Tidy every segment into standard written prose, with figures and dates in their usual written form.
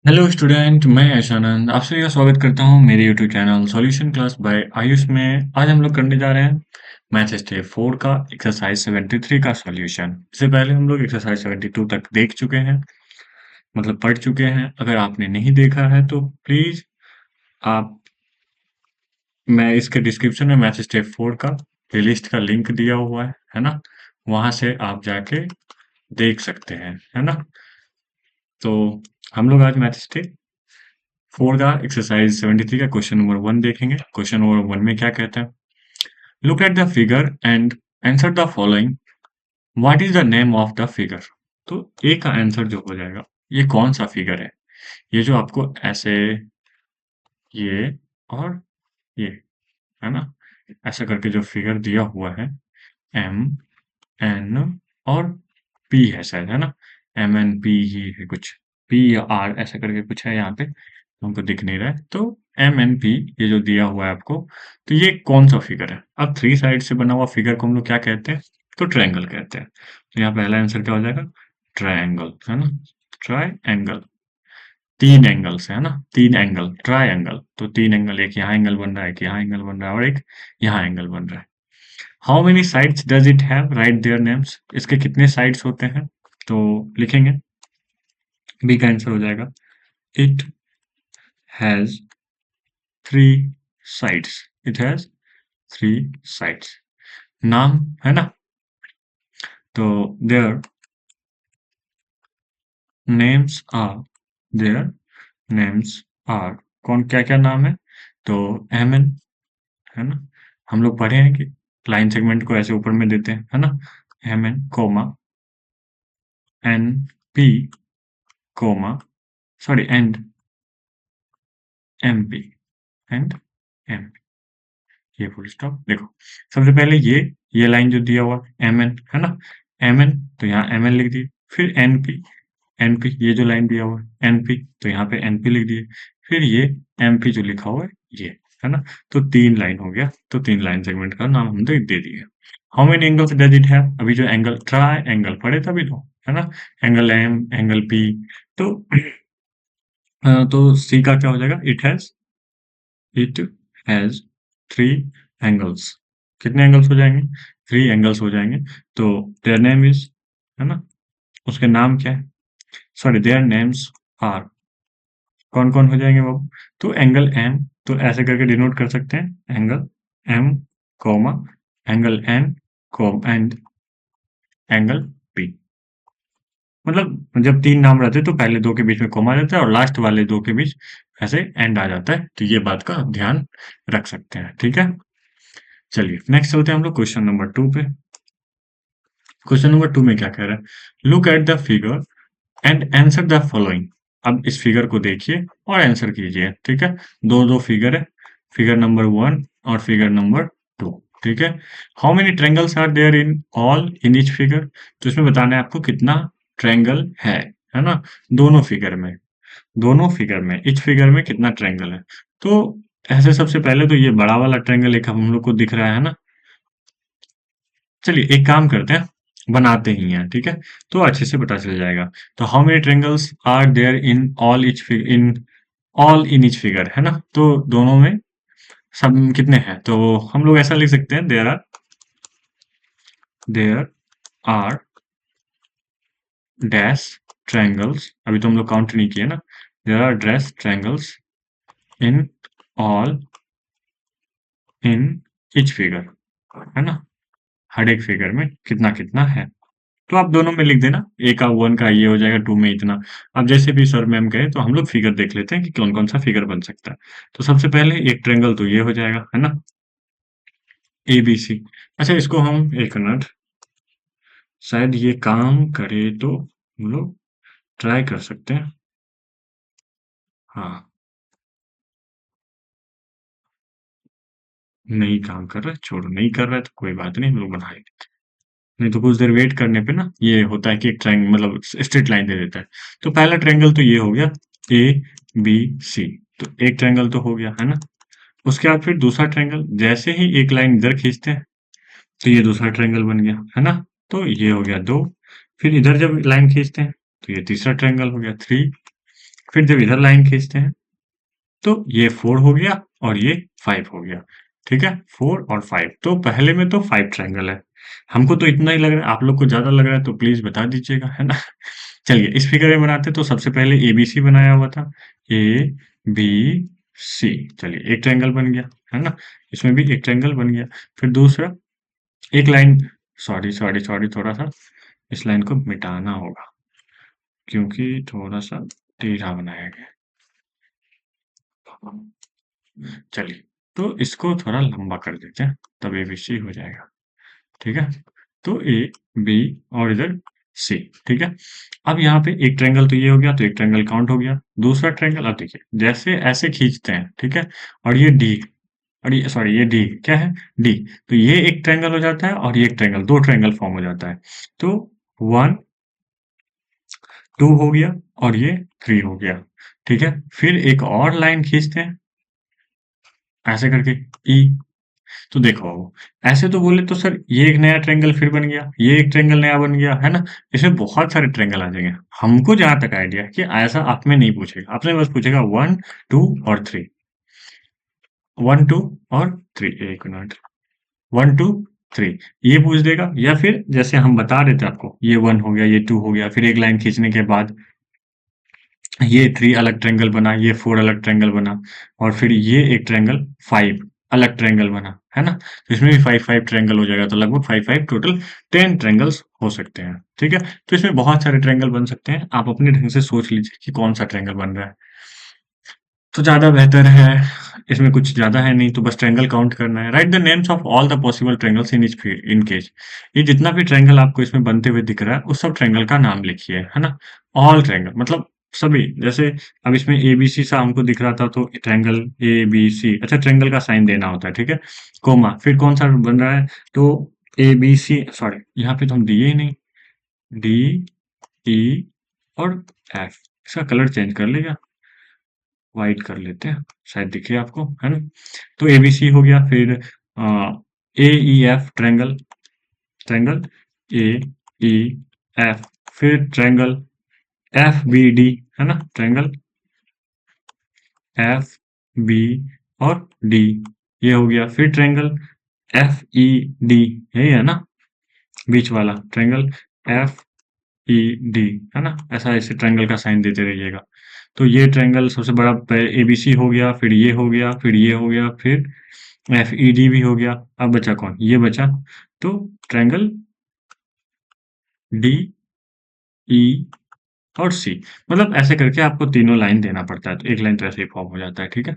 Hello student, मैं यशानंद आप सभी का स्वागत करता हूं मेरे YouTube channel solution class by Ayush में। आज हम लोग करने जा रहे हैं मैथ स्टेप 4 का एक्सरसाइज 73 का सॉल्यूशन। इससे पहले हम लोग एक्सरसाइज 72 तक देख चुके हैं, मतलब पढ़ चुके हैं। अगर आपने नहीं देखा है तो प्लीज आप मैं इसके डिस्क्रिप्शन में मैथ स्टेप 4 का प्लेलिस्ट का लिंक दिया हुआ है ना, वहां से आप जाके देख सकते हैं, है ना। तो हम लोग आज मैथ स्टेप 4 का एक्सरसाइज 73 का क्वेश्चन नंबर 1 देखेंगे। क्वेश्चन नंबर 1 में क्या कहता है? Look at the figure and answer the following. What is the name of the figure? तो ए का आंसर जो हो जाएगा, ये कौन सा फिगर है? ये जो आपको ऐसे, ये और ये, है ना, ऐसा करके जो फिगर दिया हुआ है, एम एन और पी है शायद, है ना। एम एन पी ही है कुछ, पी या आर ऐसा करके कुछ है यहाँ पे, हमको दिख नहीं रहा है। तो एम एन पी ये जो दिया हुआ है आपको, तो ये कौन सा फिगर है? अब थ्री साइड से बना हुआ फिगर को हम लोग क्या कहते हैं? तो ट्रायंगल कहते हैं। तो यहाँ पहला आंसर क्या हो जाएगा? ट्रायंगल, है ना। ट्रायंगल, तीन एंगल्स है ना, तीन एंगल ट्रायंगल। तो तीन एंगल, एक यहाँ एंगल बन रहा है, एक यहाँ एंगल बन रहा है और एक यहाँ एंगल बन रहा है। How many sides does it have? Right their names. इसके कितने साइड्स होते हैं? तो लिखेंगे, बी का आंसर हो जाएगा it has three sides. It has three sides. नाम है ना, तो their names are, their names are, कौन क्या क्या नाम है? तो एम एन, है ना। हम लोग पढ़े हैं कि लाइन सेगमेंट को ऐसे ऊपर में देते हैं, है ना। M N comma N P comma, sorry and M P, and M, ये फुल स्टॉप। देखो, सबसे पहले ये लाइन जो दिया हुआ एम एन, है ना, एम एन, तो यहाँ एम एन लिख दिए। फिर एन पी, एन पी ये जो लाइन दिया हुआ है एन पी, तो यहाँ पे एन पी लिख दिए। फिर ये एम पी जो लिखा हुआ है ये, है ना। तो तीन लाइन हो गया, तो तीन लाइन सेगमेंट का नाम हम दे दिए। How many angles does it have? अभी जो एंगल ट्राई एंगल पढ़े तभी तो, है ना। एंगल एम, एंगल पी, तो तो सी का क्या हो जाएगा? It has three angles. कितने एंगल्स हो जाएंगे? थ्री एंगल्स हो जाएंगे। तो देयर नेम इज, है ना, उसके नाम क्या है? सॉरी, देयर नेम्स आर, कौन कौन हो जाएंगे बाबू? तो एंगल एम, तो ऐसे करके डिनोट कर सकते हैं, angle M comma angle N comma and angle P. मतलब जब तीन नाम रहते हैं तो पहले दो के बीच में कोमा रहता है और लास्ट वाले दो के बीच ऐसे एंड आ जाता है। तो ये बात का ध्यान रख सकते हैं, ठीक है। चलिए नेक्स्ट चलते हैं हम लोग क्वेश्चन नंबर 2 पे। क्वेश्चन नंबर 2 में क्या कह रहा है? Look at the figure and answer the following. अब इस फिगर को देखिए और आंसर कीजिए, ठीक है। दो दो फिगर है, फिगर नंबर 1 और फिगर नंबर 2, ठीक है। How many triangles are there in all in each figure? तो इसमें बताना है आपको कितना ट्रायंगल है ना, दोनों फिगर में, दोनों फिगर में, इच फिगर में कितना ट्रायंगल है। तो ऐसे सबसे पहले तो ये बड़ा वाला ट्रायंगल एक हम लोग को दिख रहा है ना। चलिए एक काम करते हैं, बनाते ही हैं, ठीक है, तो अच्छे से पता चल जाएगा। तो how many triangles are there in all each in all in each figure, है ना। तो दोनों में सब कितने हैं? तो हम लोग ऐसा लिख सकते हैं, देयर आर डैश ट्रायंगल्स। अभी तो हम लोग काउंट नहीं किए ना। There are dash triangles in all in each figure, है ना। हर एक फिगर में कितना कितना है। तो आप दोनों में लिख देना, ए का 1 का ये हो जाएगा, 2 में इतना। अब जैसे भी सर मैम कहे तो हम लोग फिगर देख लेते हैं कि कौन कौन सा फिगर बन सकता है। तो सबसे पहले एक ट्रायंगल तो ये हो जाएगा, है ना, ए बी सी। अच्छा इसको हम, एक मिनट, शायद ये काम करे तो हम लोग ट्राई कर सकते हैं। हाँ, नहीं काम कर रहा है, छोड़ो, नहीं कर रहा है तो कोई बात नहीं, हम लोग बना लेंगे। नहीं तो कुछ देर वेट करने पे ना ये होता है कि एक ट्रायंगल मतलब स्ट्रेट लाइन दे देता है। तो पहला ट्रायंगल तो ये हो गया, ए बी सी। तो एक ट्रायंगल तो हो गया, है ना। उसके बाद फिर दूसरा ट्रायंगल, जैसे ही एक लाइन इधर खींचते हैं तो ये दूसरा ट्रायंगल बन गया, है ना। तो ये हो गया 2। फिर इधर जब लाइन खींचते हैं तो ये तीसरा ट्रायंगल हो गया 3। फिर जब इधर लाइन खींचते हैं तो ये 4 हो गया और ये 5 हो गया। ठीक है? 4 और 5 तो पहले में तो 5 ट्रायंगल है। हमको तो इतना ही लग रहा है, आप लोग को ज़्यादा लग रहा है तो प्लीज़ बता दीजिएगा, है ना? चलिए इस फिगर में बनाते हैं तो सबसे पहले एबीसी बनाया हुआ था। ए, बी, सी चलिए एक ट्रायंगल बन गया, है ना? इसमें भी एक ट्रायंगल बन गया। फिर दूसरा एक लाइन सॉरी थोड़ा-सा इस लाइन को मिटाना होगा क्योंकि थोड़ा-सा टेढ़ा बनाया गया है। चलिए, तो इसको थोड़ा लंबा कर देते हैं, तब एबीसी हो जाएगा, ठीक है? तो ए, बी और इधर सी, ठीक है? अब यहाँ पे एक ट्रायंगल तो ये हो गया, तो एक ट्रायंगल काउंट हो गया। दूसरा ट्रायंगल अब देखिए, जैसे ऐसे खींचते हैं, ठीक है? और ये डी और ये सॉरी ये डी क्या है? डी। तो ये एक ट्रायंगल हो जाता है और ये एक ट्रायंगल, 2 ट्रायंगल फॉर्म हो जाता है। तो 1, 2 हो गया और ये 3 हो गया, ठीक है? फिर एक और लाइन खींचते हैं, ऐसे करके ई तो देखो, ऐसे तो बोले तो सर ये एक नया ट्रायंगल फिर बन गया, ये एक ट्रायंगल नया बन गया, है ना? इसमें बहुत सारे ट्रायंगल आ जाएँगे। हमको जहाँ तक आइडिया है कि ऐसा आपने नहीं पूछेगा, आपने बस पूछेगा 1, 2 और 3, 1, 2 और 3 1 मिनट 1, 2, 3 ये पूछ देगा या फिर जैसे हम बता रहे थे आपको, ये 1 हो गया, ये 2 हो गया, फिर एक लाइन खींचने के बाद ये 3 अलग ट्रायंगल बना, ये 4 अलग ट्रायंगल बना और फिर ये एक ट्रायंगल 5 अलग ट्रायंगल बना, है ना? तो इसमें भी 5-5 ट्रायंगल हो जाएगा, तो लगभग 5-5 टोटल 10 ट्रायंगल्स हो सकते हैं, ठीक है? तो इसमें बहुत सारे ट्रायंगल बन सकते हैं, आप अपने ढंग से सोच लीजिए कि कौन-सा ट्रायंगल बन रहा है। तो ज़्यादा बेहतर है, इसमें कुछ ज़्यादा है नहीं, तो बस ट्रायंगल काउंट करना है। Right the names of all the possible triangles in in case ये जितना भी ट्रायंगल आपको इसमें बनते हुए दिख रहा है, उस सब ट्रायंगल का नाम लिखिए, है ना? ऑल ट्रायंगल मतलब सभी, जैसे अब इसमें एबीसी सा हमको दिख रहा था तो ट्रायंगल एबीसी अच्छा ट्रायंगल का साइन देना होता है, ठीक है? कोमा फिर कौन-सा बन रहा है तो एबीसी सॉरी यहाँ पे तो हम दिए ही नहीं, डी, ई और एफ इसका कलर चेंज कर लेगा। व्हाइट कर लेते हैं, शायद दिखे आपको, है ना? तो एबीसी हो गया फिर एईएफ ट्रायंगल ट्रायंगल एईएफ फिर ट्रायंगल एफबीडी है ना? ट्रायंगल एफबी और डी ये हो गया फिर ट्रायंगल एफईडी यही है ना? बीच वाला ट्रायंगल एफईडी है ना? ऐसा ऐसे ट्रायंगल का साइन देते रहिएगा। तो ये ट्रायंगल सबसे बड़ा एबीसी हो गया, फिर ये हो गया, फिर ये हो गया, फिर एफईडी भी हो गया। अब बचा कौन? ये बचा। तो ट्रायंगल डी, ई और सी मतलब ऐसे करके आपको तीनों लाइन देना पड़ता है। तो एक लाइन तो ऐसे ही फॉर्म हो जाता है, ठीक है?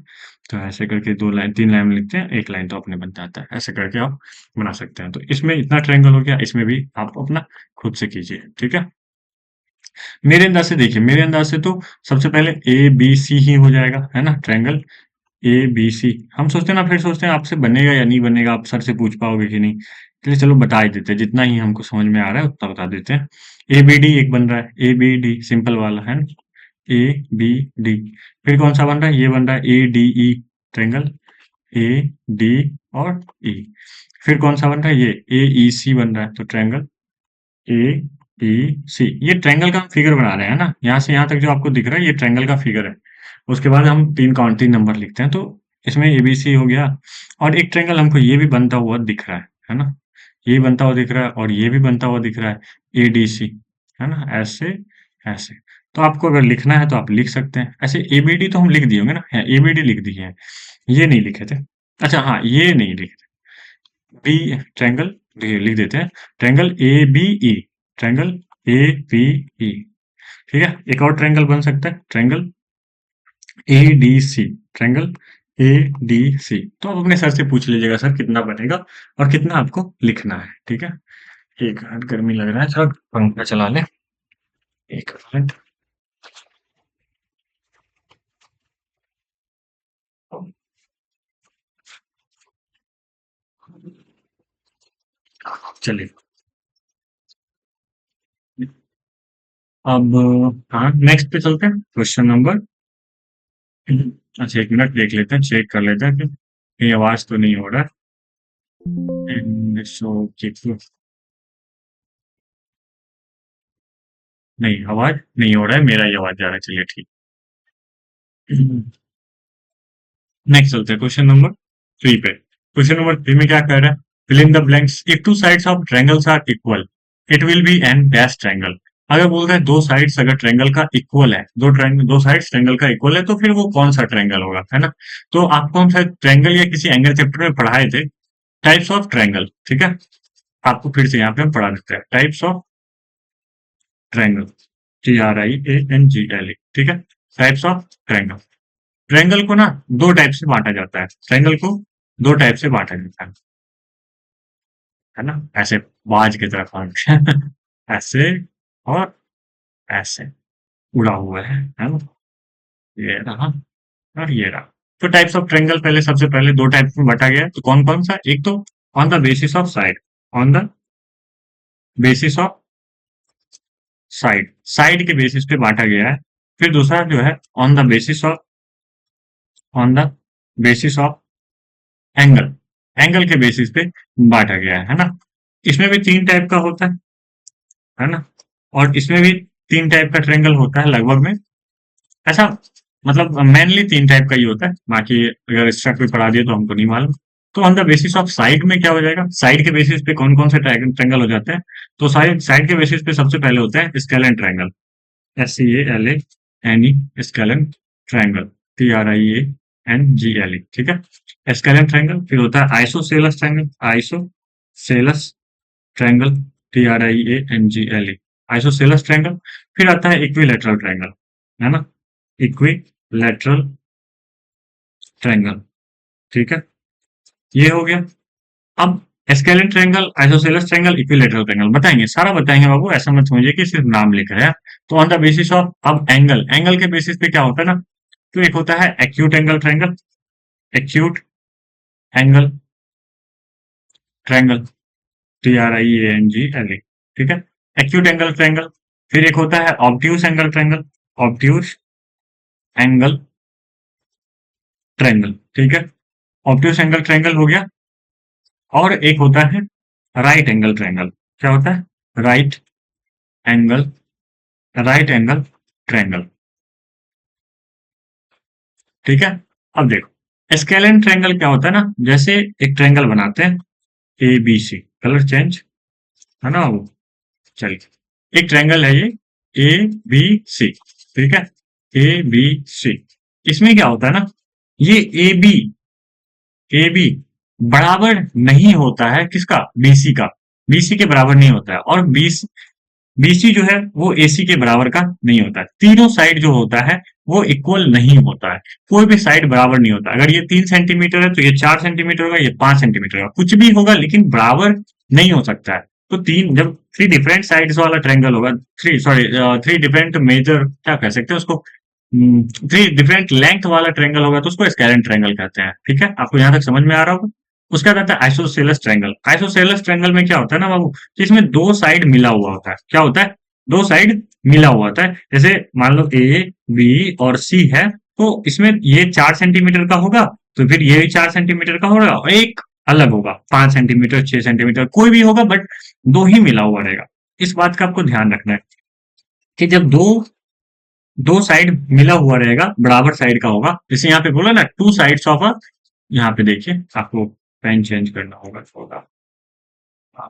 तो ऐसे करके 2 लाइन 3 लाइन लिखते हैं, 1 लाइन तो अपने बन जाता है। ऐसे करके आप बना सकते हैं। तो इसमें इतना ट्रायंगल हो गया, इसमें भी आप अपना खुद से कीजिए, ठीक है? मेरे अंदाज़ से देखिए, मेरे अंदाज़ से तो सबसे पहले ए, बी, सी ही हो जाएगा, है ना? ट्रायंगल ए, बी, सी हम सोचते हैं ना फिर सोचते हैं आपसे बनेगा या नहीं बनेगा, आप सर से पूछ पाओगे कि नहीं? चलिए चलो बता ही देते हैं, जितना ही हमको समझ में आ रहा है उतना बता देते हैं। ए-बी-डी एक बन रहा है, ए-बी-डी सिंपल वाला, है ना? ए-बी-डी फिर कौन-सा बन रहा है? ये बन रहा है ए-डी-ई ट्रायंगल ए-डी और ई फिर कौन-सा बन रहा है? ये ए-ई-सी बन रहा है, तो ट्रायंगल ए-ई-सी ये ट्रायंगल का हम फिगर बना रहे हैं ना? यहाँ से यहाँ तक जो आपको दिख रहा है ये ट्रायंगल का फिगर है। उसके बाद हम 3 नंबर लिखते हैं, तो इसमें एबीसी हो गया और एक ट्रायंगल हमको ये भी बनता हुआ दिख रहा है ना? ये बनता हुआ दिख रहा है और ये भी बनता हुआ दिख रहा है, एडीसी, है ना? ऐसे, ऐसे। तो आपको अगर लिखना है तो आप लिख सकते हैं। ऐसे एबीडी तो हम लिख दिए होंगे ना? हाँ, एबीडी लिख दिए हैं। ये नहीं लिखे थे। अच्छा हाँ, ये नहीं लिखे थे। बी ट्रायंगल देखिए लिख देते हैं, ट्रायंगल एबीई, ट्रायंगल एबीई, ठीक है? एक और ट्रायंगल बन सकता है, ट्रायंगल एडीसी ट्रायंगल एडीसी तो आप अपने सर से पूछ लीजिएगा सर कितना बनेगा और कितना आपको लिखना है ठीक है एक मिनट गर्मी लग रहा है थोड़ा पंखा चला ले एक मिनट चलिए अब हाँ नेक्स्ट पे चलते हैं क्वेश्चन नंबर अच्छा एक मिनट देख लेते हैं चेक कर लेते हैं कि कहीं आवाज तो नहीं हो रहा है सो नहीं आवाज नहीं हो रहा है मेरा ही आवाज जा रहा है चलिए ठीक नेक्स्ट चलते हैं क्वेश्चन नंबर 3 पे। क्वेश्चन नंबर 3 में क्या कह रहा है? Fill in the blanks. If two sides of triangles are equal, it will be an dash triangle. अगर बोल रहे हैं दो साइड्स अगर ट्रायंगल का इक्वल है, दो साइड्स ट्रायंगल का इक्वल है, तो फिर वो कौन सा ट्रायंगल होगा, है ना? तो आपको हम शायद ट्रायंगल या किसी एंगल चैप्टर में पढ़ाए थे, टाइप्स ऑफ ट्रायंगल, ठीक है? आपको फिर से यहाँ पे हम पढ़ा देते हैं, टाइप्स ऑफ ट्रायंगल, TRIANGLE, ठीक है? Types of triangle. ट्रायंगल को ना दो टाइप से बांटा जाता है, ट्रायंगल को दो टाइप से बांटा जाता है ना? ऐसे बाज की तरह काट ऐसे और ऐसे उड़ा हुआ है ना? ये रहा और ये रहा। तो टाइप्स ऑफ ट्रायंगल पहले सबसे पहले दो टाइप्स में बांटा गया है। तो कौन कौन सा? एक तो on the basis of side, on the basis of side, side के बेसिस पे बांटा गया है। फिर दूसरा जो है on the basis of, on the basis of angle, angle के बेसिस पे बांटा गया है ना? इसमें भी तीन टाइप का होता है ना? और इसमें भी तीन टाइप का ट्रायंगल होता है लगभग में, ऐसा मतलब मेनली तीन टाइप का ही होता है। बाकी अगर एक्स्ट्रा कोई पढ़ा दिए तो हमको नहीं मालूम। तो on the basis of side में क्या हो जाएगा? साइड के बेसिस पे कौन कौन से ट्रायंगल हो जाते हैं? तो साइड साइड के बेसिस पे सबसे पहले होता है scalene triangle, SCALANE, scalene triangle, TRIANGLE, ठीक है? Scalene triangle. फिर होता है isosceles triangle, isosceles triangle, TRIANGLE, isosceles triangle. फिर आता है इक्विलैटरल ट्रायंगल, है ना? इक्विलैटरल ट्रायंगल, ठीक है? ये हो गया। अब scalene triangle, isosceles triangle, equilateral triangle बताएंगे, सारा बताएंगे बाबू, ऐसा मत समझिए कि सिर्फ नाम लिख रहे हैं। तो ऑन द बेसिस ऑफ, अब एंगल, एंगल के बेसिस पे क्या होता है ना? तो एक होता है acute angle triangle, acute angle triangle, TRIANGLE, ठीक है? Acute angle triangle. फिर एक होता है obtuse angle triangle, obtuse angle triangle, ठीक है? ऑब्ट्यूज एंगल ट्रायंगल हो गया। और एक होता है राइट एंगल ट्रायंगल। क्या होता है? एंगल राइट एंगल ट्रायंगल, ठीक है? अब देखो स्केलेन ट्रायंगल क्या होता है ना, जैसे एक ट्रायंगल बनाते हैं ABC, कलर चेंज, है ना वो? चलिए एक ट्रायंगल है ये ABC, ठीक है? ABC, इसमें क्या होता है ना, ये ए बी बराबर नहीं होता है किसका? BC का, BC के बराबर नहीं होता है। और BC जो है वो AC के बराबर का नहीं होता है। तीनों साइड जो होता है वो इक्वल नहीं होता है, कोई भी साइड बराबर नहीं होता। अगर ये 3 सेंटीमीटर है तो ये 4 सेंटीमीटर होगा, ये 5 सेंटीमीटर होगा, कुछ भी होगा लेकिन बराबर नहीं हो सकता है। तो तीन, जब थ्री डिफरेंट साइड्स वाला ट्रायंगल होगा, थ्री डिफरेंट मेजर, क्या कह सकते हैं उसको, थ्री डिफरेंट लेंथ वाला ट्रायंगल होगा तो उसको स्केलेन ट्रायंगल कहते हैं, ठीक है? आपको यहाँ तक समझ में आ रहा होगा। उसके बाद आता है आइसोसेलस ट्रायंगल। आइसोसेलस ट्रायंगल में क्या होता है ना बाबू, कि इसमें दो साइड मिला हुआ होता है। क्या होता है? दो साइड मिला हुआ होता है। जैसे मान लो B और C है, तो इसमें ये 4 सेंटीमीटर का होगा, तो फिर ये भी 4 सेंटीमीटर का होगा, और एक अलग होगा 5 सेंटीमीटर, 6 सेंटीमीटर, कोई भी होगा बट दो ही मिला हुआ रहेगा। इस बात का आपको ध्यान रखना है कि जब दो दो साइड मिला हुआ रहेगा, बराबर साइड का होगा, जैसे यहाँ पे बोला ना टू साइड्स ऑफ अ, यहाँ पे देखिए आपको पेन चेंज करना होगा थोड़ा। हाँ,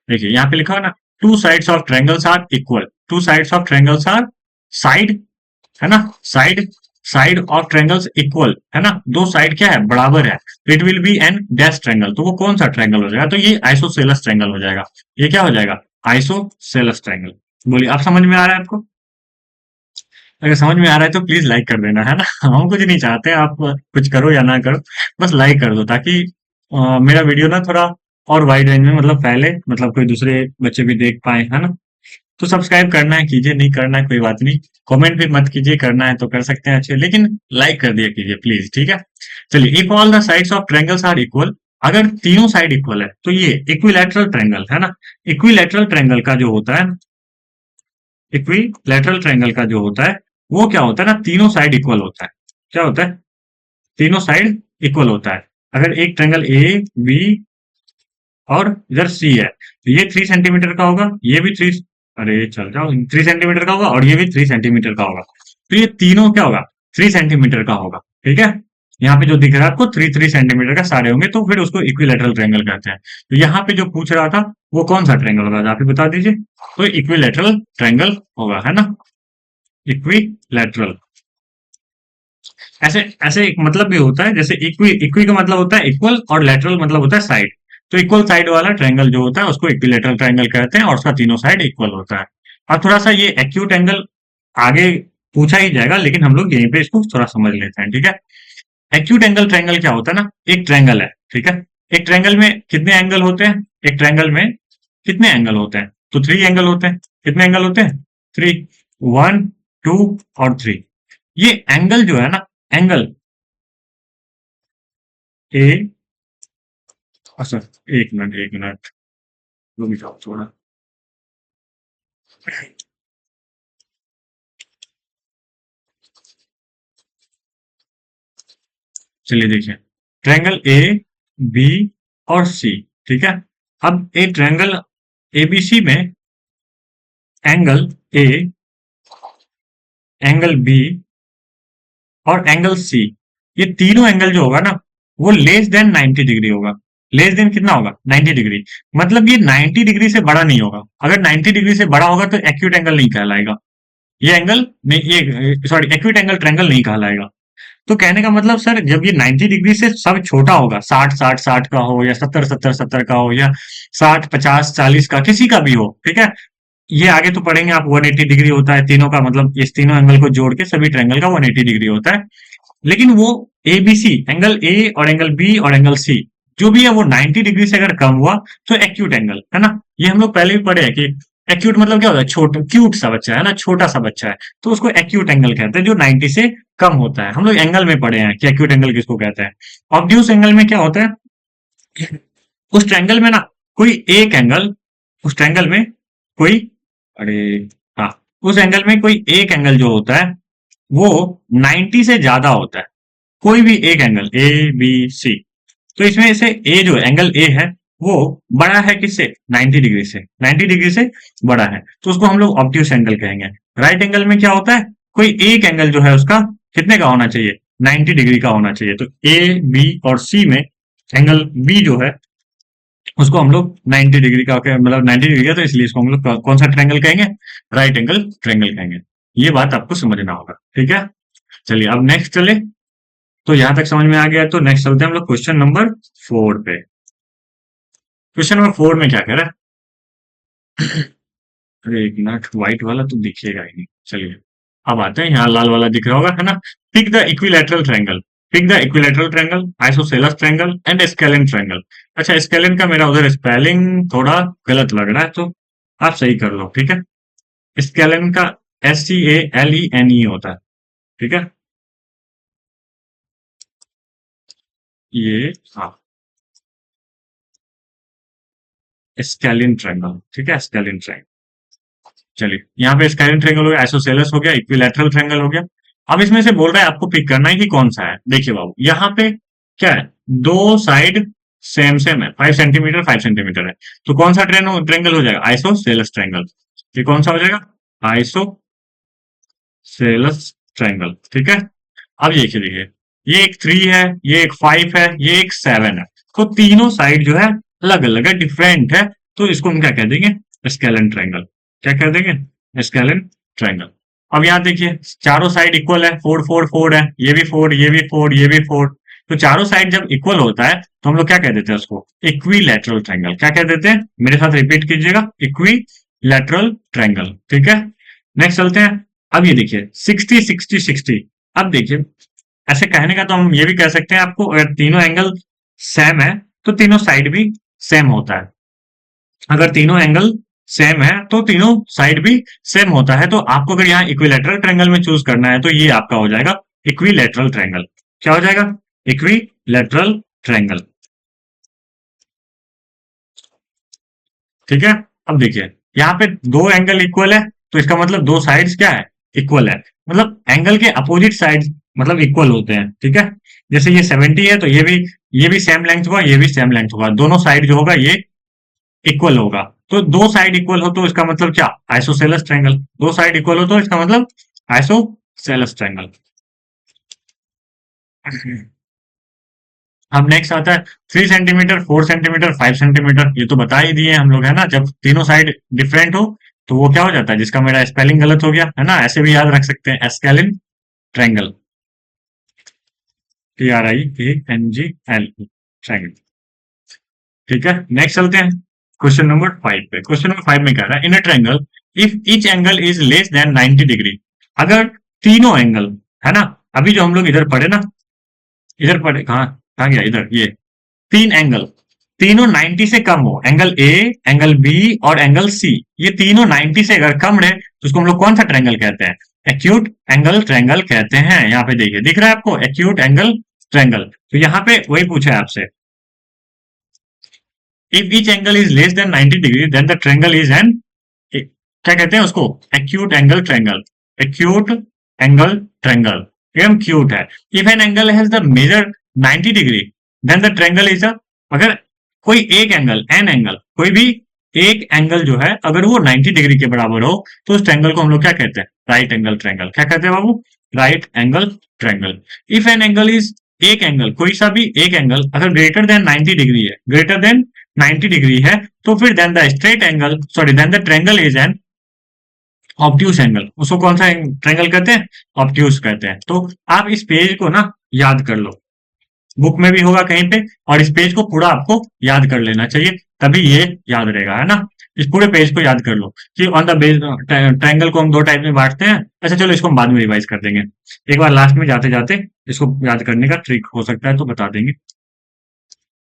देखिए यहाँ पे लिखा है ना, two sides of triangles are equal, two sides of triangles are side, है ना? Side, side of triangles equal, है ना? दो साइड क्या है? बराबर है। It will be an dash triangle. तो वो कौन सा ट्रायंगल हो जाएगा? तो ये आइसोसेलस ट्रायंगल हो जाएगा। ये क्या हो जाएगा? Isosceles triangle. बोलिए आप समझ में आ रहा है आपको? अगर समझ में आ रहा है तो प्लीज लाइक कर देना, है ना? हम कुछ नहीं चाहते, आप कुछ करो या ना करो, बस लाइक कर दो ताकि मेरा वीडियो ना थोड़ा और वाइड रेंज में मतलब फैले, मतलब कोई दूसरे बच्चे भी देख पाए, है ना? तो सब्सक्राइब करना है कीजिए, नहीं करना है कोई बात नहीं। कमेंट भी मत कीजिए, करना है तो कर सकते हैं अच्छे, लेकिन लाइक कर दिया कीजिए प्लीज, ठीक है? चलिए, if all the sides of triangles are equal, अगर तीनों साइड इक्वल है तो ये इक्विलैटरल ट्रायंगल, है ना? इक्विलैटरल ट्रायंगल का जो होता है, इक्विलैटरल ट्रायंगल का जो होता है वो क्या होता है ना, तीनों साइड इक्वल होता है। क्या होता है? तीनों साइड इक्वल होता है। अगर एक ट्रायंगल AB और इधर C है, तो ये 3 सेंटीमीटर का होगा, ये भी थ्री, अरे चल जाओ, 3 सेंटीमीटर का होगा और ये भी 3 सेंटीमीटर का होगा। तो ये तीनों क्या होगा? 3 सेंटीमीटर का होगा, ठीक है। यहाँ पे जो दिख रहा है आपको 3 सेंटीमीटर का सारे होंगे, तो फिर उसको इक्विलेटरल ट्रायंगल कहते हैं। तो यहाँ पे जो पूछ रहा था वो कौन सा ट्रायंगल होगा, आप ही बता दीजिए। तो इक्विलेटरल ट्रायंगल होगा, है ना, इक्विलेटरल। ऐसे ऐसे एक मतलब भी होता है, जैसे इक्वी इक्वी का मतलब होता है इक्वल और लेटरल मतलब होता है साइड। तो इक्वल साइड वाला ट्रायंगल जो होता है उसको इक्विलेटरल ट्रायंगल कहते हैं और उसका तीनों साइड इक्वल होता है। अब थोड़ा सा ये एक्यूट एंगल आगे पूछा ही जाएगा, लेकिन हम लोग यहीं पे इसको थोड़ा समझ लेते हैं, ठीक है। एक्यूट एंगल ट्रायंगल क्या होता है ना, एक ट्रायंगल है, ठीक है। एक ट्रायंगल में कितने एंगल होते हैं, एक ट्रायंगल में कितने एंगल होते हैं, तो 3 एंगल होते हैं। कितने एंगल होते हैं, 3, 1, 2 और 3। ये एंगल जो है ना, एंगल ए, अच्छा, एक मिनट रुक जाओ थोड़ा। चलिए देखिए, ट्रायंगल ए, बी और सी, ठीक है। अब एक ट्रायंगल एबीसी में एंगल ए, एंगल बी और एंगल सी, ये तीनों एंगल जो होगा ना वो लेस देन 90 डिग्री होगा। लेस देन कितना होगा, 90 डिग्री। मतलब ये 90 डिग्री से बड़ा नहीं होगा। अगर 90 डिग्री से बड़ा होगा तो एक्यूट एंगल नहीं कहलाएगा। ये एंगल नहीं, ये सॉरी, एक्यूट एंगल ट्रायंगल नहीं कहलाएगा। तो कहने का मतलब सर, जब ये 90 डिग्री से सब छोटा होगा, 60 का हो या 70 का हो या 60 50 40 का, किसी का भी हो, ठीक है। ये आगे तो पढ़ेंगे आप, 180 डिग्री होता है तीनों का, मतलब इस तीनों एंगल को जोड़ के सभी ट्रायंगल का 180 डिग्री होता है। लेकिन वो ए बी सी, एंगल ए और एंगल बी और एंगल सी जो भी है वो 90 डिग्री से अगर कम हुआ तो एक्यूट एंगल, है ना। ये हम लोग पहले भी पढ़े हैं कि एक्यूट मतलब क्या होता है, छोटा क्यूट सा बच्चा है ना, छोटा सा बच्चा है, तो उसको एक्यूट एंगल कहते हैं जो 90 से कम होता है। हम लोग एंगल में पढ़े हैं कि एक्यूट एंगल किसको कहते हैं। ऑब्ट्यूस एंगल में क्या होता है, उस ट्रायंगल में ना कोई एक एंगल, उस ट्रायंगल में कोई, अरे हाँ, उस एंगल में कोई एक एंगल जो होता है वो 90 से ज्यादा होता है। कोई भी एक एंगल ए बी सी, तो इसमें से ए जो एंगल ए है वो बड़ा है किससे, 90 डिग्री से, 90 डिग्री से बड़ा है, तो उसको हम लोग ऑब्ट्यूस एंगल कहेंगे। राइट एंगल में क्या होता है, कोई एक एंगल जो है उसका कितने का होना चाहिए, 90 डिग्री का होना चाहिए। तो ए बी और सी में एंगल बी जो है उसको हम लोग 90 डिग्री का, मतलब 90 डिग्री है, तो इसलिए इसको हम लोग कौन सा ट्रायंगल कहेंगे, राइट एंगल ट्रायंगल कहेंगे। ये बात आपको समझना होगा, ठीक है। चलिए अब नेक्स्ट चले, तो यहां तक समझ में आ गया, तो नेक्स्ट चलते हैं हम लोग क्वेश्चन नंबर 4 पे। क्वेश्चन नंबर 4 में क्या कह रहा है, अरे एक मिनट, व्हाइट वाला तो दिखेगा ही नहीं। चलिए अब आते हैं, यहाँ लाल वाला दिख रहा होगा, है ना। Pick the equilateral triangle, pick the equilateral triangle, isosceles triangle and scalene triangle. अच्छा, स्केलिन का मेरा उधर स्पेलिंग थोड़ा गलत लग रहा है, तो आप सही कर लो, ठीक है। स्केलिन का SCALENE होता है, ठीक है। ये हाँ, स्केलिन ट्रायंगल, ठीक है, स्केलिन ट्रायंगल। चलिए यहाँ पे स्केलिन ट्रायंगल हो गया, आइसोसेलेस हो गया, इक्विलैटरल ट्रायंगल हो गया। अब इसमें से बोल रहा है आपको पिक करना है कि कौन सा है। देखिए बाबू, यहाँ पे क्या है, दो साइड सेम सेम है, 5 सेंटीमीटर 5 सेंटीमीटर है, तो कौन सा ट्रायंगल हो जाएगा, आइसोसेलेस ट्रायंगल। ये कौन सा हो जाएगा, आइसोसेलेस ट्रायंगल, ठीक है। अब ये देखिए, ये एक 3 है, ये एक 5 है, ये एक 7 है, तो तीनों साइड जो है अलग अलग है, डिफरेंट है, तो इसको हम क्या कह देंगे, स्केलिन ट्रायंगल। क्या कह देंगे, स्केलिन ट्रायंगल। अब यहाँ देखिए, चारों साइड इक्वल है, 4 4 4 है, ये भी 4 ये भी 4 ये भी 4। तो चारों साइड जब इक्वल होता है तो हम लोग क्या कह देते हैं उसको, इक्विलैटरल ट्रायंगल। क्या कह देते हैं, मेरे साथ रिपीट कीजिएगा, इक्विलैटरल ट्रायंगल, ठीक है। नेक्स्ट चलते हैं। अब ये देखिए 60 60 60। अब देखिए, ऐसे कहने का तो हम ये भी कह सकते हैं आपको, अगर तीनों एंगल सेम है तो तीनों साइड भी सेम होता है। अगर तीनों एंगल सेम है तो तीनों साइड भी सेम होता है। तो आपको अगर यहाँ इक्विलैटरल ट्रायंगल में चूज करना है तो ये आपका हो जाएगा इक्विलैटरल ट्रायंगल। क्या हो जाएगा, इक्विलैटरल ट्रायंगल, ठीक है। अब देखिए, यहाँ पे दो एंगल इक्वल है, तो इसका मतलब दो साइड्स क्या है, इक्वल है। मतलब एंगल के अपोजिट साइड मतलब इक्वल होते हैं, ठीक है। जैसे ये 70 है तो ये भी सेम लेंथ होगा, ये भी सेम लेंथ होगा, दोनों साइड जो होगा ये इक्वल होगा। तो दो साइड इक्वल हो तो इसका मतलब क्या, आइसोसेलेस ट्रायंगल। दो साइड इक्वल हो तो इसका मतलब आइसोसेलेस ट्रायंगल। अब नेक्स्ट आता है 3 सेंटीमीटर, 4 सेंटीमीटर, 5 सेंटीमीटर। ये तो बता ही दिए हम लोग, है ना। जब तीनों साइड डिफरेंट हो तो वो क्या हो जाता है, जिसका मेरा स्पेलिंग गलत हो गया है ना, ऐसे भी याद रख सकते हैं, एस्केलिन ट्रायंगल, TRIANGL ट्रायंगल। ठीक है, नेक्स्ट चलते हैं क्वेश्चन नंबर 5 पे। क्वेश्चन नंबर 5 में कह रहा है, in a triangle if each angle is less than 90 degree. अगर तीनों एंगल, है ना, अभी जो हम लोग इधर पढ़े ना, इधर पढ़े, कहाँ कहाँ गया, इधर, ये तीन एंगल, तीनों 90 से कम हो, एंगल ए, एंगल बी और एंगल सी, ये तीनों 90 से अगर कम रहे तो उसको हम लोग कौन सा ट्रायंगल कहते हैं? एक्यूट एंगल ट्रायंगल कहते हैं। यहाँ पे देखिए, दिख रहा है आपको, एक्यूट एंगल ट्रायंगल। तो यहाँ पे वही पूछा है आपसे, if each angle is less than 90 degree then the triangle is an, क्या कहते हैं उसको, acute angle triangle, acute angle triangle, एकदम क्यूट है। If an angle has the major 90 degree then the triangle is a, अगर कोई एक angle, an angle, कोई भी एक एंगल जो है अगर वो 90 डिग्री के बराबर हो तो उस ट्रायंगल को हम लोग क्या कहते हैं? Right angle triangle. क्या कहते हैं बाबू? Right angle triangle. If an angle is, एक एंगल, कोई सा भी एक एंगल अगर ग्रेटर देन 90 डिग्री है, ग्रेटर देन 90 डिग्री है, तो फिर then the straight angle, sorry, then the triangle is an obtuse angle. उसको कौन सा ट्रायंगल कहते हैं? ऑब्ट्यूस कहते हैं। तो आप इस पेज को ना याद कर लो, बुक में भी होगा कहीं पे, और इस पेज को पूरा आपको याद कर लेना चाहिए, तभी ये याद रहेगा, है ना। इस पूरे पेज को याद कर लो कि ऑन द बेस, ट्रायंगल को हम दो टाइप में बांटते हैं। अच्छा चलो, इसको हम बाद में रिवाइज कर देंगे, एक बार लास्ट में जाते जाते इसको याद करने का ट्रिक हो सकता है तो बता देंगे।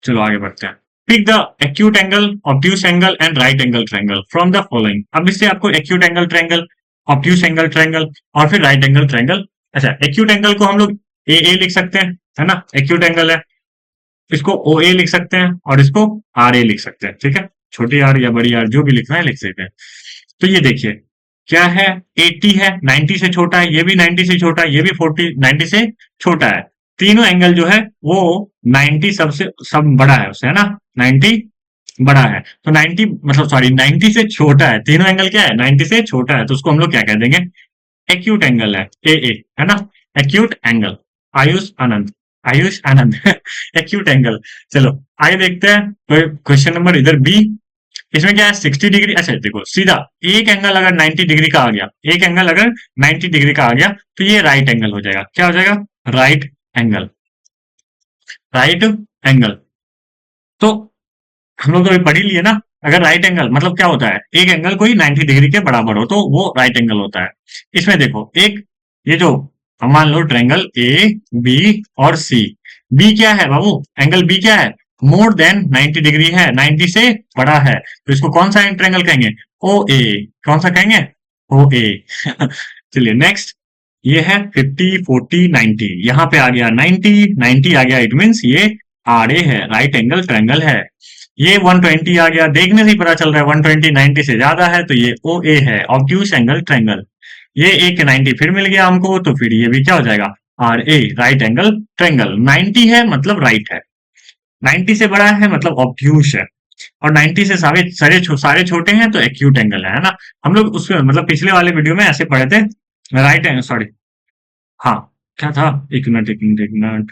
चलो आगे बढ़ते हैं। Pick the acute angle, obtuse angle and right angle triangle from the following. अब इससे आपको acute angle triangle, obtuse angle triangle और फिर राइट एंगल ट्रायंगल। अच्छा, एक्यूट एंगल को हम लोग ए लिख सकते हैं, है ना, एक्यूट एंगल है। इसको ओ ए लिख सकते हैं और इसको आर ए लिख सकते हैं, ठीक है। छोटी आर या बड़ी आर जो भी लिखना है लिख सकते हैं। तो ये देखिए क्या है, 80 है, 90 से छोटा है, ये भी 90 से छोटा है, ये भी 40 90 से छोटा है। तीनों एंगल जो है वो 90 सबसे सब बड़ा है उससे, है ना, 90 बड़ा है। तो 90 मतलब, सॉरी, 90 से छोटा है, तीनों एंगल क्या है, 90 से छोटा है, तो उसको हम लोग क्या कह देंगे? एक्यूट एंगल है, है ना, एक्यूट एंगल। आयुष आनंद, आयुष आनंद एक्यूट एंगल। चलो आगे देखते हैं, क्वेश्चन नंबर इधर बी। इसमें क्या है, 60 डिग्री। अच्छा देखो, सीधा एक एंगल अगर 90 डिग्री का आ गया, एक एंगल अगर 90 डिग्री का आ गया तो ये राइट एंगल हो जाएगा। क्या हो जाएगा? Right angle, right angle. तो हम लोग तो अभी पढ़ ही लिए ना, अगर राइट एंगल मतलब क्या होता है, एक एंगल कोई 90 डिग्री के बराबर हो तो वो राइट एंगल होता है। इसमें देखो, एक ये जो, हम मान लो ट्रायंगल ए, बी और सी। बी क्या है बाबू, एंगल बी क्या है, मोर देन 90 डिग्री है, 90 से बड़ा है, तो इसको कौन सा ट्रायंगल कहेंगे? ओ ए। कौन सा कहेंगे? ओ ए। चलिए नेक्स्ट, ये है 50, 40, 90। यहाँ पे आ गया 90, 90 आ गया, इट मीन्स ये आर ए है, राइट एंगल ट्रायंगल है। ये 120 आ गया, देखने से ही पता चल रहा है 120 90 से ज्यादा है, तो ये ओ ए है, ऑब्ट्यूस एंगल ट्रायंगल। ये एक 90 फिर मिल गया हमको, तो फिर ये भी क्या हो जाएगा? Are a, right angle triangle. 90 है मतलब राइट है, 90 से बड़ा है मतलब ऑब्ट्यूस है, और 90 से सारे छोटे हैं तो एक्यूट एंगल है ना। हम लोग उसमें मतलब पिछले वाले वीडियो में ऐसे पढ़े थे, राइट एंगल, सॉरी, हाँ, क्या था, एक मिनट एक मिनट एक मिनट,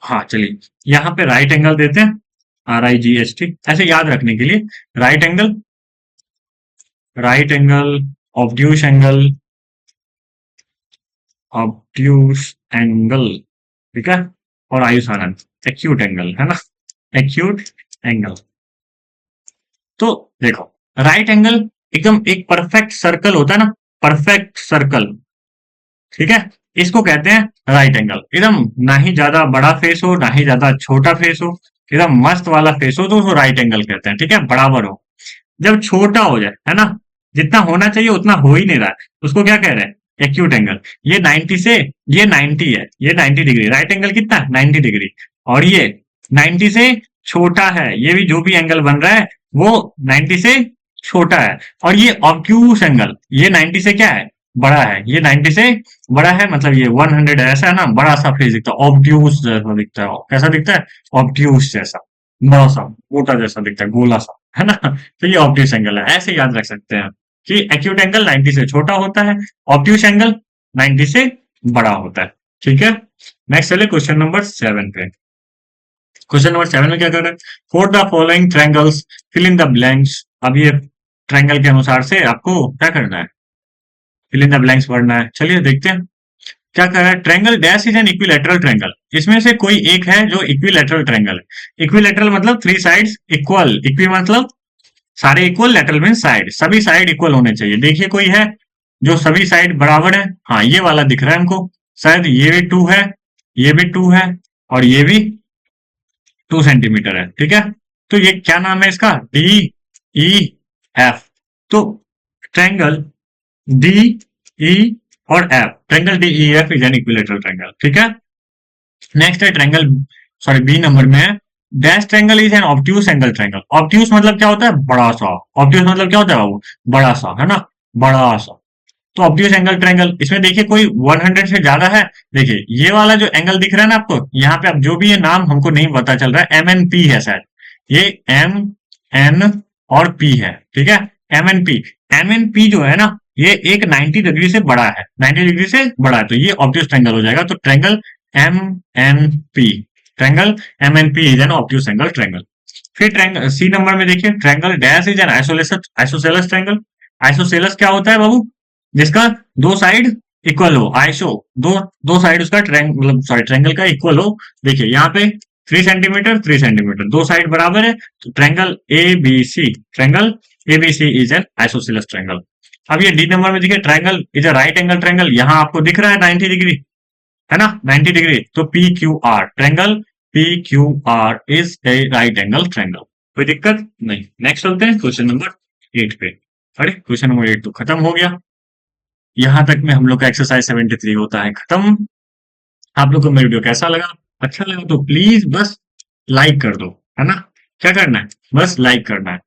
हाँ चलिए, यहाँ पे राइट एंगल देते हैं, RIGHT, ऐसे याद रखने के लिए, right angle, right angle, obtuse angle, obtuse angle, ठीक है, और आयुष आनंद, एक्यूट एंगल, है ना, एक्यूट एंगल। तो देखो, राइट एंगल एकदम एक परफेक्ट सर्कल होता है ना, परफेक्ट सर्कल, ठीक है, इसको कहते हैं राइट एंगल। एकदम ना ही ज्यादा बड़ा फेस हो ना ही ज्यादा छोटा फेस हो, एकदम मस्त वाला फेस हो तो उसको राइट एंगल कहते हैं, ठीक है, बराबर हो। जब छोटा हो जाए, है ना, जितना होना चाहिए उतना हो ही नहीं रहा है, उसको क्या कह रहे हैं? Acute angle. ये 90 से, ये 90 है, ये 90 डिग्री, राइट एंगल कितना है? 90 डिग्री। और ये 90 से छोटा है, ये भी जो भी एंगल बन रहा है वो 90 से छोटा है। और ये ऑब्ट्यूस एंगल, ये 90 से क्या है? बड़ा है। ये 90 से बड़ा है मतलब ये 100 है, ऐसा है ना, बड़ा सा फेस दिखता है, ऑब्ट्यूस जैसा दिखता है। कैसा दिखता है? ऑब्ट्यूस जैसा, बड़ा सा मोटा जैसा दिखता है, गोला सा, है ना। तो ये ऑब्ट्यूस एंगल है, ऐसे याद रख सकते हैं कि एक्यूट एंगल 90 से छोटा होता है, ऑब्ट्यूस एंगल 90 से बड़ा होता है। ठीक है, नेक्स्ट चले क्वेश्चन नंबर 7 पे। क्वेश्चन नंबर 7 में क्या कर रहा है, for the following triangles fill in the blanks. अब ये ट्रायंगल के अनुसार से आपको क्या करना है, फिल इन द ब्लैंक्स भरना है। चलिए देखते हैं क्या कर रहा है। Triangle dash is N equilateral triangle, इसमें से कोई एक है जो इक्विलैटरल ट्रायंगल है। इक्विलैटरल मतलब थ्री साइड्स इक्वल, इक्वी मतलब सारे इक्वल, लेटरल मीन साइड, सभी साइड इक्वल होने चाहिए। देखिए कोई है जो सभी साइड बराबर है, हाँ ये वाला दिख रहा है हमको, शायद ये भी 2 है, ये भी 2 है, और ये भी 2 सेंटीमीटर है। ठीक है, तो ये क्या नाम है इसका, डी ई एफ। तो ट्रायंगल डी ई और F, triangle D E F is an equilateral triangle. ठीक है, नेक्स्ट है ट्रायंगल, सॉरी बी नंबर में है, dash triangle is an obtuse angle triangle. Obtuse मतलब क्या होता है, बड़ा सा। ऑब्ट्यूज मतलब क्या होता है बाबू, बड़ा सा, है ना, बड़ा सा। तो ऑब्ट्यूज एंगल ट्रायंगल, इसमें देखिए कोई 100 से ज्यादा है। देखिए ये वाला जो एंगल दिख रहा है ना आपको, यहाँ पे अब जो भी ये नाम हमको नहीं पता चल रहा है, एम एन पी है शायद, ये एम एन और पी है। ठीक है, M N P, M N P जो है ना, ये एक 90 डिग्री से बड़ा है, 90 डिग्री से बड़ा है, तो ये ऑब्ट्यूज ट्रायंगल हो जाएगा। तो triangle M N P, triangle M N P is an obtuse angle triangle. फिर ट्रायंगल सी नंबर में देखिए, triangle dash is an isosceles triangle. Isosceles क्या होता है बाबू, जिसका दो साइड इक्वल हो, आइसो, दो दो साइड उसका ट्रायंगल मतलब सॉरी ट्रायंगल का इक्वल हो। देखिए यहाँ पे 3 सेंटीमीटर 3 सेंटीमीटर, दो साइड बराबर है, तो triangle A B C, triangle A B C is an isosceles triangle. अब ये डी नंबर में देखिए, triangle is a right angle triangle, यहाँ आपको दिख रहा है 90 डिग्री, है ना, 90 डिग्री, तो P Q R, triangle P Q R is a right angle triangle. कोई दिक्कत नहीं। नेक्स्ट चलते हैं क्वेश्चन नंबर 8 पे। अरे क्वेश्चन नंबर 8 तो खत्म हो गया, यहाँ तक में हम लोग का एक्सरसाइज 73 होता है खत्म। आप लोग को मेरा वीडियो कैसा लगा, अच्छा लगा तो प्लीज बस लाइक कर दो, है ना, क्या करना है, बस लाइक करना है,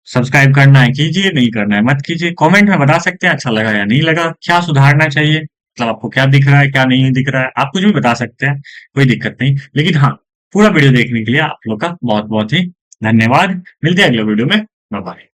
सब्सक्राइब करना है कीजिए, नहीं करना है मत कीजिए। कमेंट में बता सकते हैं अच्छा लगा या नहीं लगा, क्या सुधारना चाहिए, मतलब आपको क्या दिख रहा है क्या नहीं दिख रहा है, आप कुछ भी बता सकते हैं, कोई दिक्कत नहीं। लेकिन हाँ, पूरा वीडियो देखने के लिए आप लोग का बहुत बहुत ही धन्यवाद। मिलते हैं अगले वीडियो में, बाय बाय।